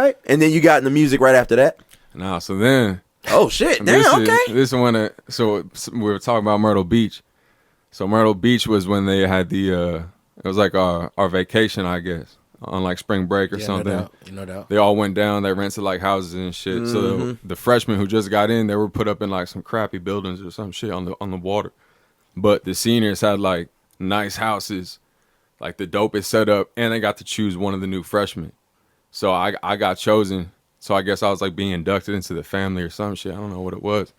right. And then you got into music right after that? Nah, so then. Oh, shit. Damn, okay. This is when, so we were talking about Myrtle Beach. So Myrtle Beach was when they had it was like our vacation, I guess, on like spring break or something. No doubt. They all went down, they rented like houses and shit. So the freshmen who just got in, they were put up in like some crappy buildings or some shit on the water. But the seniors had like nice houses, like the dopest setup, and they got to choose one of the new freshmen. So I got chosen. So I guess I was like being inducted into the family or some shit. I don't know what it was.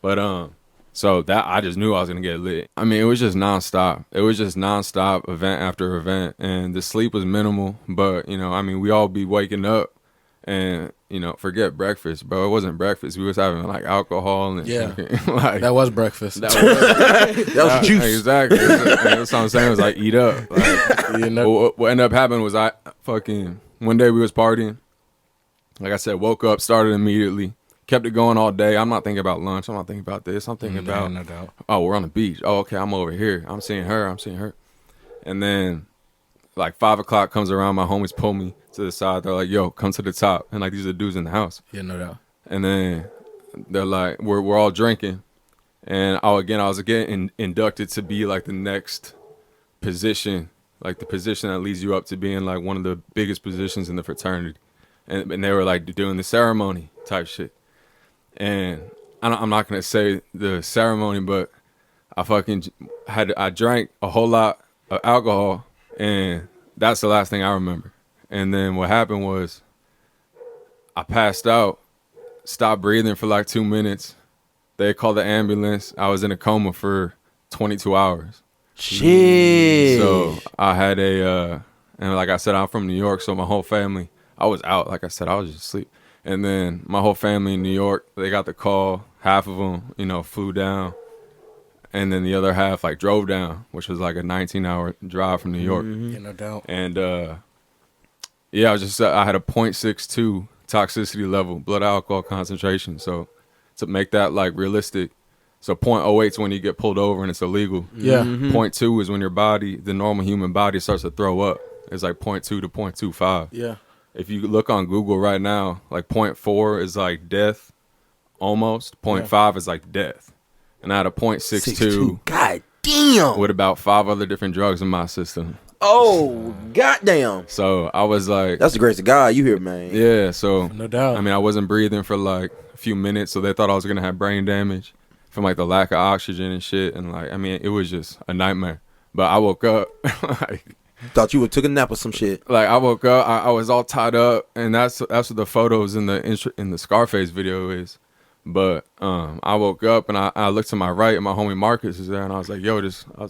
But so that I just knew I was gonna get lit. I mean, it was just nonstop. It was just nonstop, event after event, and the sleep was minimal. But I mean, we all be waking up, and forget breakfast, bro. It wasn't breakfast. We was having like alcohol and like that was breakfast. That was juice. Exactly. That's what I'm saying. It was like eat up. Like, what ended up happening was one day we was partying. Like I said, woke up, started immediately. Kept it going all day. I'm not thinking about lunch. I'm not thinking about this. I'm thinking about, no doubt. Oh, we're on the beach. Oh, okay, I'm over here. I'm seeing her. And then, like, 5 o'clock comes around. My homies pull me to the side. They're like, yo, come to the top. And, like, these are the dudes in the house. Yeah, no doubt. And then they're like, we're all drinking. And, I was getting inducted to be, like, the next position, like, the position that leads you up to being, like, one of the biggest positions in the fraternity. And they were, like, doing the ceremony type shit. And I'm not going to say the ceremony, but I drank a whole lot of alcohol, and that's the last thing I remember. And then what happened was I passed out, stopped breathing for like 2 minutes. They called the ambulance. I was in a coma for 22 hours. Shit. So I had and like I said, I'm from New York, so my whole family, I was out. Like I said, I was just asleep. And then my whole family in New York, they got the call. Half of them, flew down. And then the other half, like, drove down, which was like a 19-hour drive from New York. Yeah, no doubt. And, I had a 0.62 toxicity level, blood alcohol concentration. So to make that, like, realistic, so 0.08 is when you get pulled over and it's illegal. Yeah. 0.2 is when your body, the normal human body, starts to throw up. It's like 0.2 to 0.25. Yeah. If you look on Google right now, like 0.4 is like death, almost. 0.5 is like death. And I had a 0.62. God damn. With about 5 other different drugs in my system. Oh, goddamn. So I was like... That's the grace of God you hear, man. Yeah, so... No doubt. I mean, I wasn't breathing for like a few minutes, so they thought I was going to have brain damage from like the lack of oxygen and shit. And like, I mean, it was just a nightmare. But I woke up like... Thought you would took a nap or some shit. Like I woke up, I was all tied up, and that's what the photos in the Scarface video is. But I woke up and I looked to my right, and my homie Marcus is there, and I was like, "Yo,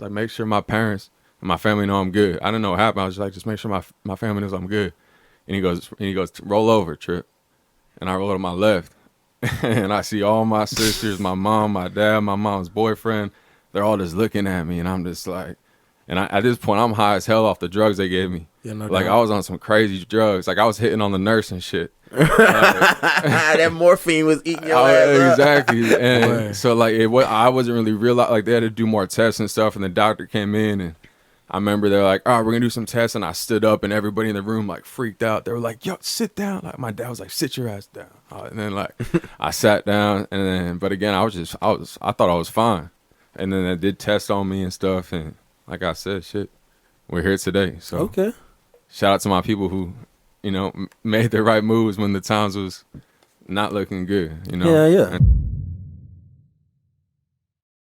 make sure my parents and my family know I'm good." I didn't know what happened. I was just like, "Just make sure my family knows I'm good." And he goes, "Roll over, Trip." And I roll to my left, and I see all my sisters, my mom, my dad, my mom's boyfriend. They're all just looking at me, and I'm just like. And at this point, I'm high as hell off the drugs they gave me. Yeah, no like, doubt. I was on some crazy drugs. Like, I was hitting on the nurse and shit. That morphine was eating your ass exactly. And so, like, I wasn't really realizing, like, they had to do more tests and stuff. And the doctor came in, and I remember they were like, all right, we're going to do some tests. And I stood up, and everybody in the room, like, freaked out. They were like, yo, sit down. Like, my dad was like, sit your ass down. And then, like, I sat down. And then, but again, I thought I was fine. And then they did tests on me and stuff. And like I said, shit, we're here today. So okay. Shout out to my people who, made the right moves when the times was not looking good. Yeah.